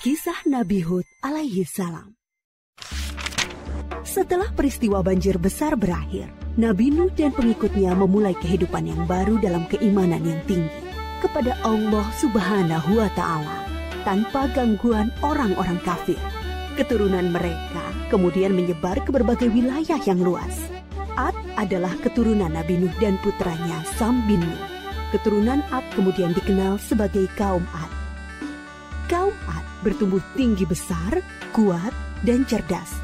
Kisah Nabi Hud alaihi salam. Setelah peristiwa banjir besar berakhir, Nabi Nuh dan pengikutnya memulai kehidupan yang baru dalam keimanan yang tinggi kepada Allah Subhanahu wa Ta'ala tanpa gangguan orang-orang kafir. Keturunan mereka kemudian menyebar ke berbagai wilayah yang luas. Ad adalah keturunan Nabi Nuh dan putranya Sam bin Nuh. Keturunan Ad kemudian dikenal sebagai kaum Ad. Kaum Ad bertumbuh tinggi besar, kuat, dan cerdas.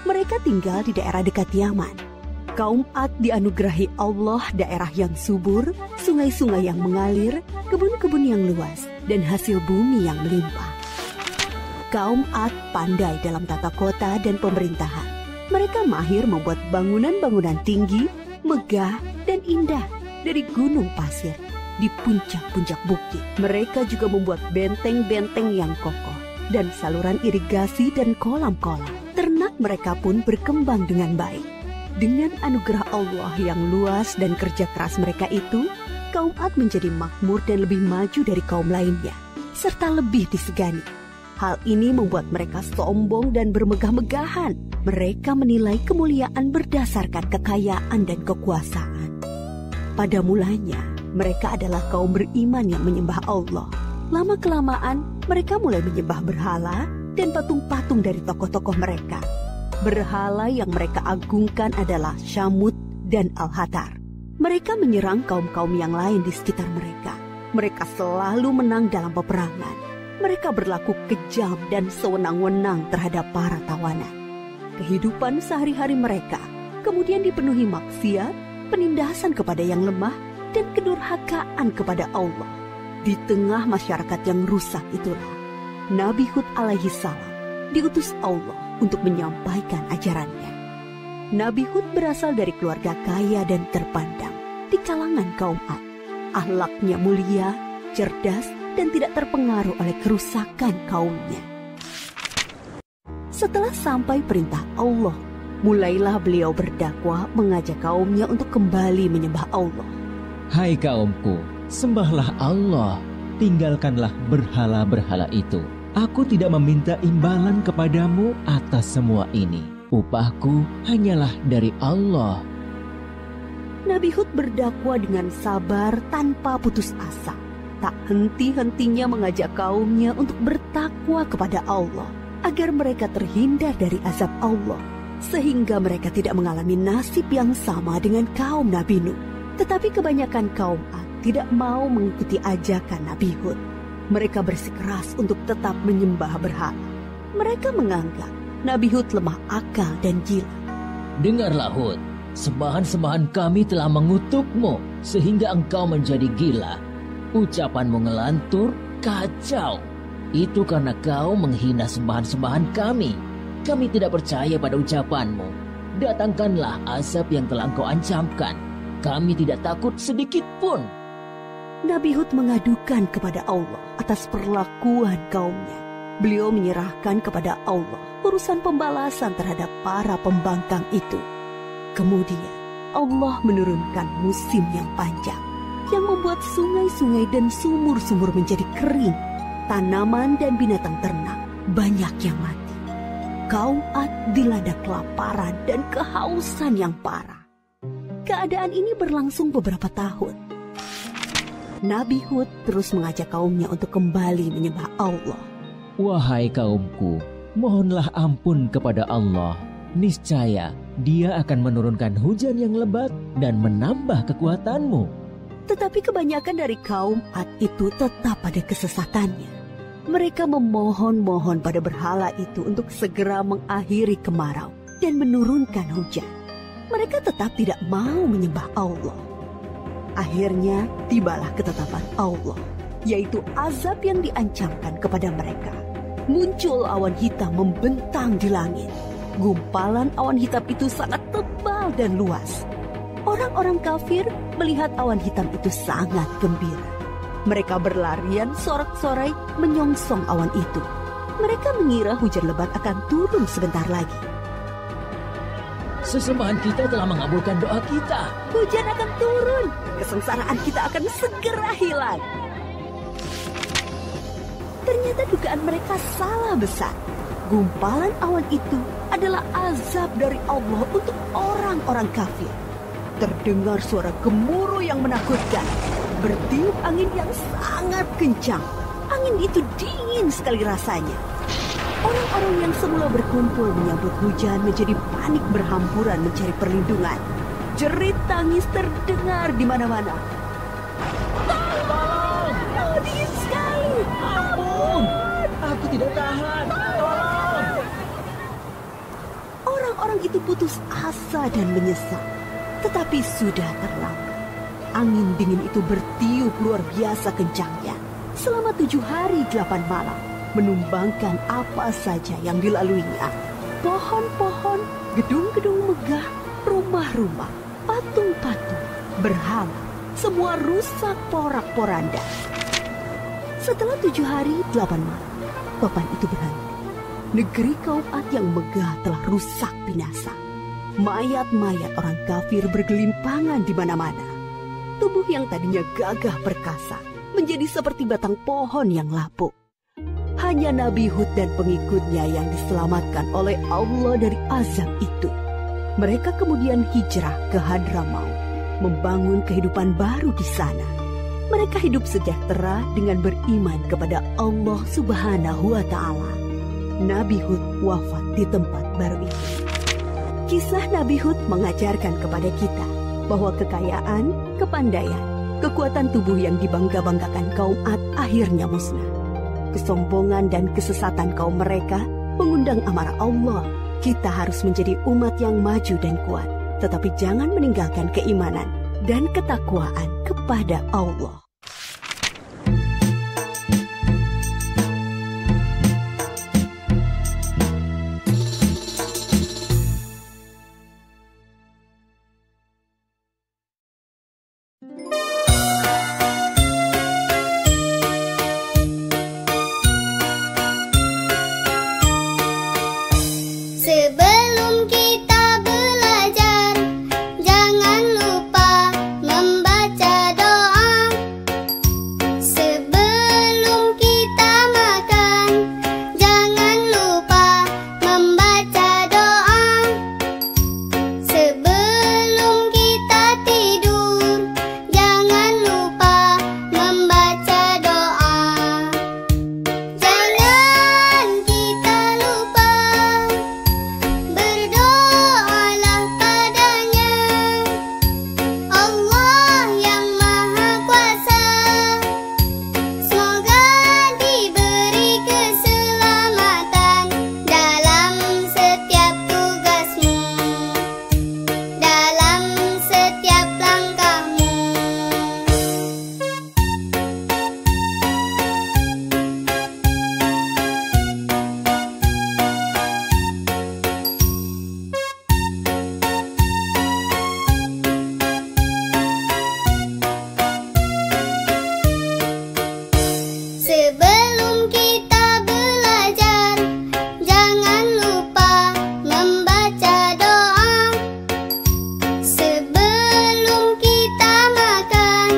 Mereka tinggal di daerah dekat Yaman. Kaum Ad dianugerahi Allah daerah yang subur, sungai-sungai yang mengalir, kebun-kebun yang luas, dan hasil bumi yang melimpah. Kaum Ad pandai dalam tata kota dan pemerintahan. Mereka mahir membuat bangunan-bangunan tinggi, megah, dan indah dari gunung pasir di puncak-puncak bukit. Mereka juga membuat benteng-benteng yang kokoh dan saluran irigasi dan kolam-kolam. Ternak mereka pun berkembang dengan baik. Dengan anugerah Allah yang luas dan kerja keras mereka itu, kaum Ad menjadi makmur dan lebih maju dari kaum lainnya, serta lebih disegani. Hal ini membuat mereka sombong dan bermegah-megahan. Mereka menilai kemuliaan berdasarkan kekayaan dan kekuasaan. Pada mulanya, mereka adalah kaum beriman yang menyembah Allah. Lama-kelamaan, mereka mulai menyembah berhala dan patung-patung dari tokoh-tokoh mereka. Berhala yang mereka agungkan adalah Syamut dan Al-Hatar. Mereka menyerang kaum-kaum yang lain di sekitar mereka. Mereka selalu menang dalam peperangan. Mereka berlaku kejam dan sewenang-wenang terhadap para tawanan. Kehidupan sehari-hari mereka kemudian dipenuhi maksiat, penindasan kepada yang lemah, dan kedurhakaan kepada Allah. Di tengah masyarakat yang rusak itulah, Nabi Hud alaihi salam diutus Allah untuk menyampaikan ajarannya. Nabi Hud berasal dari keluarga kaya dan terpandang di kalangan kaum Ad. Akhlaknya mulia, cerdas, dan tidak terpengaruh oleh kerusakan kaumnya. Setelah sampai perintah Allah, mulailah beliau berdakwah mengajak kaumnya untuk kembali menyembah Allah. Hai kaumku, sembahlah Allah, tinggalkanlah berhala-berhala itu. Aku tidak meminta imbalan kepadamu atas semua ini. Upahku hanyalah dari Allah. Nabi Hud berdakwah dengan sabar tanpa putus asa. Tak henti-hentinya mengajak kaumnya untuk bertakwa kepada Allah, agar mereka terhindar dari azab Allah, sehingga mereka tidak mengalami nasib yang sama dengan kaum Nabi Nuh. Tetapi kebanyakan kaum Ad tidak mau mengikuti ajakan Nabi Hud. Mereka bersikeras untuk tetap menyembah berhala. Mereka menganggap Nabi Hud lemah akal dan gila. Dengarlah Hud, sembahan-sembahan kami telah mengutukmu sehingga engkau menjadi gila. Ucapanmu ngelantur, kacau. Itu karena kau menghina sembahan-sembahan kami. Kami tidak percaya pada ucapanmu. Datangkanlah azab yang telah engkau ancamkan. Kami tidak takut sedikit pun. Nabi Hud mengadukan kepada Allah atas perlakuan kaumnya. Beliau menyerahkan kepada Allah urusan pembalasan terhadap para pembangkang itu. Kemudian Allah menurunkan musim yang panjang, yang membuat sungai-sungai dan sumur-sumur menjadi kering. Tanaman dan binatang ternak banyak yang mati. Kaum Ad dilanda kelaparan dan kehausan yang parah. Keadaan ini berlangsung beberapa tahun. Nabi Hud terus mengajak kaumnya untuk kembali menyembah Allah. Wahai kaumku, mohonlah ampun kepada Allah. Niscaya Dia akan menurunkan hujan yang lebat dan menambah kekuatanmu. Tetapi kebanyakan dari kaum Ad itu tetap pada kesesatannya. Mereka memohon-mohon pada berhala itu untuk segera mengakhiri kemarau dan menurunkan hujan. Mereka tetap tidak mau menyembah Allah. Akhirnya tibalah ketetapan Allah, yaitu azab yang diancamkan kepada mereka. Muncul awan hitam membentang di langit. Gumpalan awan hitam itu sangat tebal dan luas. Orang-orang kafir melihat awan hitam itu sangat gembira. Mereka berlarian sorak-sorai menyongsong awan itu. Mereka mengira hujan lebat akan turun sebentar lagi. Sesembahan kita telah mengabulkan doa kita. Hujan akan turun. Kesengsaraan kita akan segera hilang. Ternyata dugaan mereka salah besar. Gumpalan awan itu adalah azab dari Allah untuk orang-orang kafir. Terdengar suara gemuruh yang menakutkan, bertiup angin yang sangat kencang. Angin itu dingin sekali rasanya. Orang-orang yang semula berkumpul menyambut hujan menjadi panik berhamburan mencari perlindungan. Jerit tangis terdengar di mana-mana. Tolong! Oh, dingin sekali. Ampun! Aku tidak tahan. Tolong! Orang-orang itu putus asa dan menyesal. Tetapi sudah terlambat. Angin dingin itu bertiup luar biasa kencangnya. Selama 7 hari 8 malam. Menumbangkan apa saja yang dilaluinya. Pohon-pohon, gedung-gedung megah, rumah-rumah, patung-patung, berhala. Semua rusak porak-poranda. Setelah 7 hari 8 malam, topan itu berhenti. Negeri kaum Ad yang megah telah rusak binasa. Mayat-mayat orang kafir bergelimpangan di mana-mana. Tubuh yang tadinya gagah perkasa menjadi seperti batang pohon yang lapuk. Hanya Nabi Hud dan pengikutnya yang diselamatkan oleh Allah dari azab itu. Mereka kemudian hijrah ke Hadramaut, membangun kehidupan baru di sana. Mereka hidup sejahtera dengan beriman kepada Allah Subhanahu wa Ta'ala. Nabi Hud wafat di tempat baru itu. Kisah Nabi Hud mengajarkan kepada kita bahwa kekayaan, kepandaian, kekuatan tubuh yang dibangga-banggakan kaum Ad akhirnya musnah. Kesombongan dan kesesatan kaum mereka mengundang amarah Allah. Kita harus menjadi umat yang maju dan kuat, tetapi jangan meninggalkan keimanan dan ketakwaan kepada Allah. Sebelum kita belajar, jangan lupa membaca doa. Sebelum kita makan, jangan lupa membaca doa. Sebelum kita tidur, jangan lupa membaca doa. Jangan kita lupa berdoalah padanya, Allah yang Maha Kuasa. Semoga diberi keselamatan dalam setiap tugasmu, dalam setiap langkahmu. Sebelum kita belajar, jangan lupa membaca doa. Sebelum kita makan,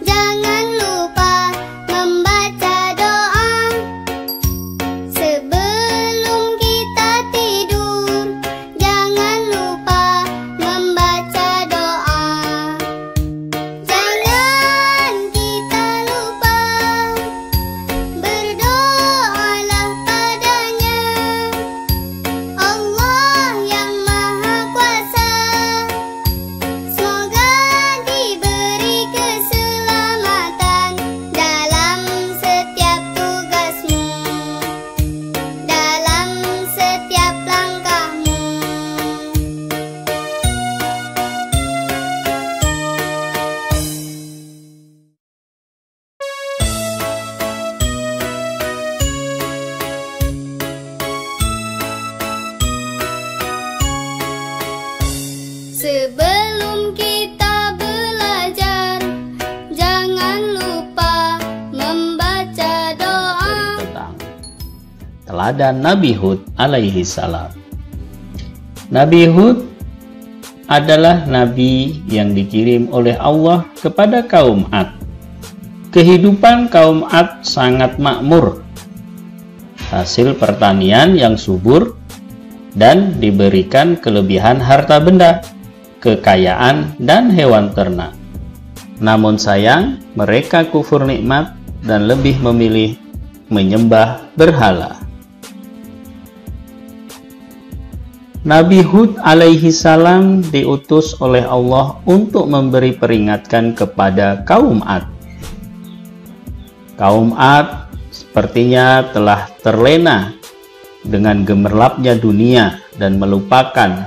jangan lupa membaca doa. Sebelum kita tidur, jangan lupa membaca doa. Jangan kita lupa berdoalah padanya, Allah yang Maha Kuasa. Semoga diberi keselamatan dalam setiap tugasmu, dalam setiap langkahmu. Sebelum kita belajar, jangan lupa membaca doa. Tentang teladan Nabi Hud alaihi salam. Nabi Hud adalah nabi yang dikirim oleh Allah kepada kaum Ad. Kehidupan kaum Ad sangat makmur hasil pertanian yang subur, dan diberikan kelebihan harta benda, kekayaan, dan hewan ternak. Namun sayang, mereka kufur nikmat dan lebih memilih menyembah berhala. Nabi Hud alaihi salam diutus oleh Allah untuk memberi peringatan kepada kaum Ad. Kaum Ad sepertinya telah terlena dengan gemerlapnya dunia dan melupakan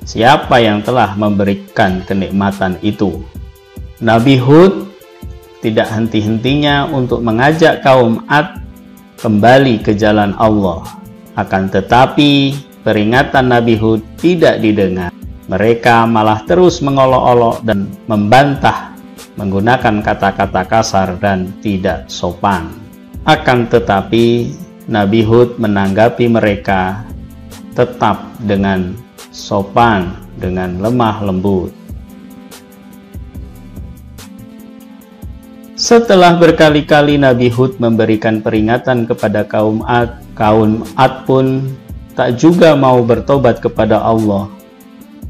siapa yang telah memberikan kenikmatan itu. Nabi Hud tidak henti-hentinya untuk mengajak kaum Ad kembali ke jalan Allah. Akan tetapi peringatan Nabi Hud tidak didengar. Mereka malah terus mengolok-olok dan membantah menggunakan kata-kata kasar dan tidak sopan. Akan tetapi Nabi Hud menanggapi mereka tetap dengan sopan, dengan lemah lembut. Setelah berkali-kali Nabi Hud memberikan peringatan kepada kaum Ad pun tak juga mau bertobat kepada Allah.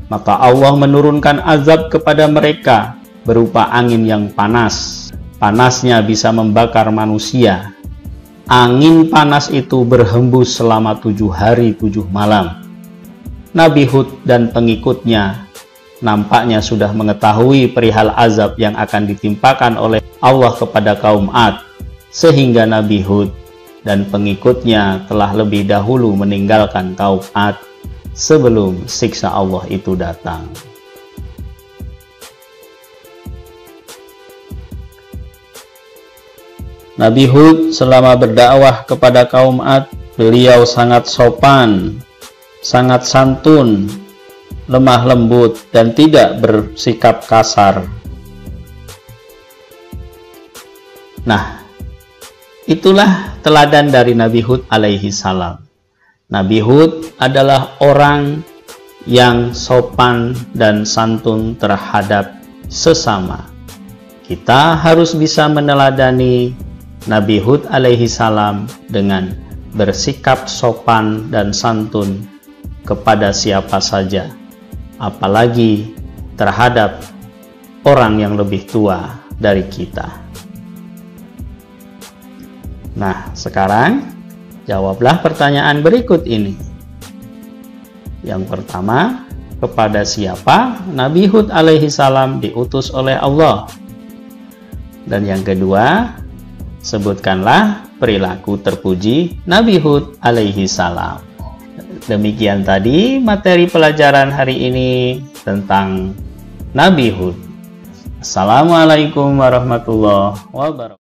Maka Allah menurunkan azab kepada mereka berupa angin yang panas. Panasnya bisa membakar manusia. Angin panas itu berhembus selama 7 hari 7 malam. Nabi Hud dan pengikutnya nampaknya sudah mengetahui perihal azab yang akan ditimpakan oleh Allah kepada kaum Ad, sehingga Nabi Hud dan pengikutnya telah lebih dahulu meninggalkan kaum Ad sebelum siksa Allah itu datang. Nabi Hud selama berdakwah kepada kaum Ad, beliau sangat sopan, sangat santun, lemah lembut, dan tidak bersikap kasar. Nah, itulah teladan dari Nabi Hud alaihi salam. Nabi Hud adalah orang yang sopan dan santun terhadap sesama. Kita harus bisa meneladani Nabi Hud alaihi salam dengan bersikap sopan dan santun kepada siapa saja, apalagi terhadap orang yang lebih tua dari kita. Nah, sekarang jawablah pertanyaan berikut ini. Yang pertama, kepada siapa Nabi Hud alaihi salam diutus oleh Allah? Dan yang kedua, sebutkanlah perilaku terpuji Nabi Hud alaihi salam. Demikian tadi materi pelajaran hari ini tentang Nabi Hud. Assalamualaikum warahmatullahi wabarakatuh.